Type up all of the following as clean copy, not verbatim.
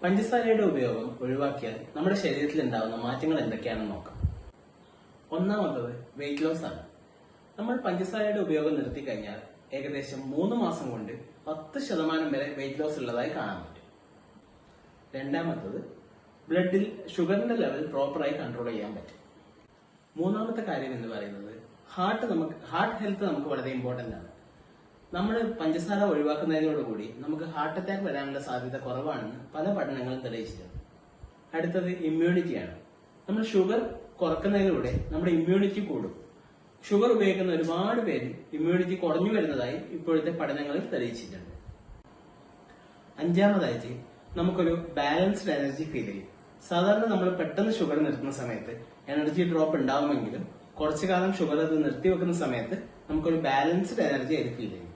പഞ്ചസാരയുടെ ഉപയോഗം ഒഴിവാക്കിയാൽ നമ്മുടെ ശരീരത്തിൽ ഉണ്ടാകുന്ന മാറ്റങ്ങൾ എന്തൊക്കെയാണെന്ന് നോക്കാം. ഒന്നാമത്തത് വെയിറ്റ് ലോസ് ആണ്. നമ്മൾ പഞ്ചസാരയുടെ ഉപയോഗം നിർത്തി കഴിഞ്ഞാൽ ഏകദേശം 3 മാസം കൊണ്ട് 10% വരെ വെയിറ്റ് ലോസ് ഉള്ളതായി കാണാൻ പറ്റും. രണ്ടാമത്തത് ബ്ലഡിൽ ഷുഗറിന്റെ ലെവൽ പ്രോപ്പറായി കൺട്രോൾ ചെയ്യാൻ പറ്റും. മൂന്നാമത്തെ കാര്യം എന്ന് പറയുന്നത് ഹാർട്ട് ഹെൽത്ത് നമുക്ക് വളരെ ഇമ്പോർട്ടന്റ് ആണ്. നമ്മൾ പഞ്ചസാര ഒഴിവാക്കുന്നതിനോടുകൂടി നമുക്ക് ഹാർട്ട് അറ്റാക്ക് വരാനുള്ള സാധ്യത കുറവാണെന്ന് പല പഠനങ്ങളും തെളിയിച്ചിട്ടുണ്ട്. അടുത്തത് ഇമ്മ്യൂണിറ്റിയാണ്. നമ്മൾ ഷുഗർ കുറക്കുന്നതിലൂടെ നമ്മുടെ ഇമ്മ്യൂണിറ്റി കൂടും. ഷുഗർ ഉപയോഗിക്കുന്ന ഒരുപാട് പേര് ഇമ്മ്യൂണിറ്റി കുറഞ്ഞു വരുന്നതായി ഇപ്പോഴത്തെ പഠനങ്ങളിൽ തെളിയിച്ചിട്ടുണ്ട്. അഞ്ചാമതായിട്ട് നമുക്കൊരു ബാലൻസ്ഡ് എനർജി ഫീൽ ചെയ്യും. സാധാരണ നമ്മൾ പെട്ടെന്ന് ഷുഗർ നിർത്തുന്ന സമയത്ത് എനർജി ഡ്രോപ്പ് ഉണ്ടാവുമെങ്കിലും കുറച്ചു കാലം ഷുഗർ അത് നിർത്തിവെക്കുന്ന സമയത്ത് നമുക്കൊരു ബാലൻസ്ഡ് എനർജി ആയിട്ട് ഫീൽ ചെയ്യും.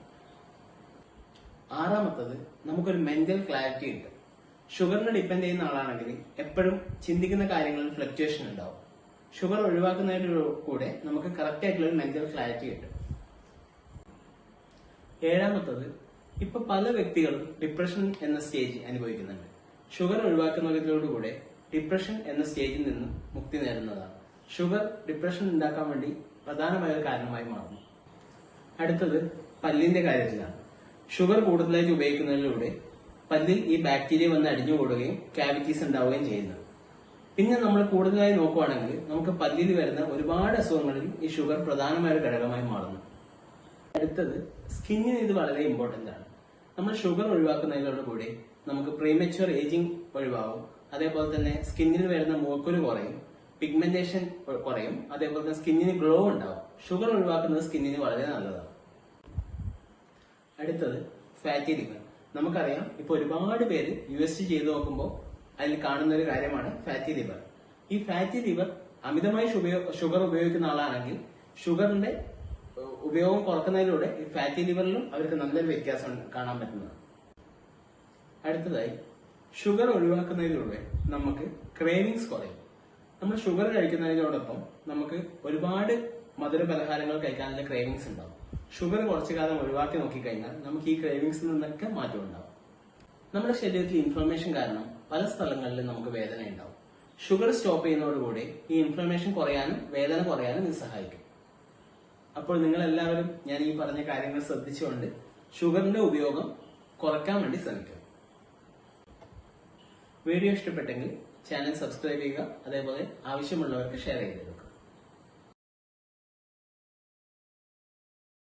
ആറാമത്തത് നമുക്കൊരു മെന്റൽ ക്ലാരിറ്റി ഉണ്ട്. ഷുഗറിനെ ഡിപ്പെൻഡ് ചെയ്യുന്ന ആളാണെങ്കിൽ എപ്പോഴും ചിന്തിക്കുന്ന കാര്യങ്ങളിൽ ഫ്ലക്ച്വേഷൻ ഉണ്ടാവും. ഷുഗർ ഒഴിവാക്കുന്നതിന്റെ കൂടെ നമുക്ക് കറക്റ്റ് ആയിട്ടുള്ള ഒരു മെന്റൽ ക്ലാരിറ്റി കിട്ടും. ഏഴാമത്തത് ഇപ്പൊ പല വ്യക്തികളും ഡിപ്രഷൻ എന്ന സ്റ്റേജ് അനുഭവിക്കുന്നുണ്ട്. ഷുഗർ ഒഴിവാക്കുന്നതിലൂടെ ഡിപ്രഷൻ എന്ന സ്റ്റേജിൽ നിന്ന് മുക്തി നേടുന്നതാണ്. ഷുഗർ ഡിപ്രഷൻ ഉണ്ടാക്കാൻ വേണ്ടി പ്രധാനമായ ഒരു കാരണമായി മാറുന്നു. അടുത്തത് പല്ലിന്റെ കാര്യത്തിലാണ്. ഷുഗർ കൂടുതലായിട്ട് ഉപയോഗിക്കുന്നതിലൂടെ പല്ലിൽ ഈ ബാക്ടീരിയ വന്ന് അടിഞ്ഞുകൂടുകയും ക്യാവിറ്റീസ് ഉണ്ടാവുകയും ചെയ്യുന്നത്. പിന്നെ നമ്മൾ കൂടുതലായി നോക്കുവാണെങ്കിൽ നമുക്ക് പല്ലിൽ വരുന്ന ഒരുപാട് അസുഖങ്ങളിൽ ഈ ഷുഗർ പ്രധാനമായ ഒരു ഘടകമായി മാറുന്നു. അടുത്തത് സ്കിന്നിന് ഇത് വളരെ ഇമ്പോർട്ടന്റ് ആണ്. നമ്മൾ ഷുഗർ ഒഴിവാക്കുന്നതിനോടുകൂടി നമുക്ക് പ്രീമച്വർ ഏജിംഗ് ഒഴിവാകും. അതേപോലെ തന്നെ സ്കിന്നിൽ വരുന്ന മൂക്കുരു കുറയും, പിഗ്മെന്റേഷൻ കുറയും, അതേപോലെ തന്നെ സ്കിന്നിന് ഗ്ലോ ഉണ്ടാവും. ഷുഗർ ഒഴിവാക്കുന്നത് സ്കിന്നിന് വളരെ നല്ലതാണ്. അടുത്തത് ഫാറ്റി ലിവർ. നമുക്കറിയാം ഇപ്പൊ ഒരുപാട് പേര് USG ചെയ്തു നോക്കുമ്പോൾ അതിൽ കാണുന്ന ഒരു കാര്യമാണ് ഫാറ്റി ലിവർ. ഈ ഫാറ്റി ലിവർ അമിതമായി ഷുഗർ ഉപയോഗിക്കുന്ന ആളാണെങ്കിൽ ഷുഗറിന്റെ ഉപയോഗം കുറക്കുന്നതിലൂടെ ഈ ഫാറ്റി ലിവറിലും അവർക്ക് നല്ലൊരു വ്യത്യാസം കാണാൻ പറ്റുന്നതാണ്. അടുത്തതായി ഷുഗർ ഒഴിവാക്കുന്നതിലൂടെ നമുക്ക് ക്രേവിങ്സ് കുറയും. നമ്മൾ ഷുഗർ കഴിക്കുന്നതിനോടൊപ്പം നമുക്ക് ഒരുപാട് മധുര പലഹാരങ്ങൾ കഴിക്കാനുള്ള ക്രേവിങ്സ് ഉണ്ടാവും. ഷുഗർ കുറച്ചു കാലം ഒഴിവാക്കി നോക്കിക്കഴിഞ്ഞാൽ നമുക്ക് ഈ ക്രേവിങ്സിൽ നിന്നൊക്കെ മാറ്റം ഉണ്ടാവും. നമ്മുടെ ശരീരത്തിൽ ഇൻഫ്ലമേഷൻ കാരണം പല സ്ഥലങ്ങളിലും നമുക്ക് വേദന ഉണ്ടാവും. ഷുഗർ സ്റ്റോപ്പ് ചെയ്യുന്നതോടുകൂടി ഈ ഇൻഫ്ലമേഷൻ കുറയാനും വേദന കുറയാനും ഇത് സഹായിക്കും. അപ്പോൾ നിങ്ങൾ എല്ലാവരും ഞാൻ ഈ പറഞ്ഞ കാര്യങ്ങൾ ശ്രദ്ധിച്ചുകൊണ്ട് ഷുഗറിന്റെ ഉപയോഗം കുറയ്ക്കാൻ വേണ്ടി ശ്രമിക്കുക. വീഡിയോ ഇഷ്ടപ്പെട്ടെങ്കിൽ ചാനൽ സബ്സ്ക്രൈബ് ചെയ്യുക. അതേപോലെ ആവശ്യമുള്ളവർക്ക് ഷെയർ ചെയ്യുക.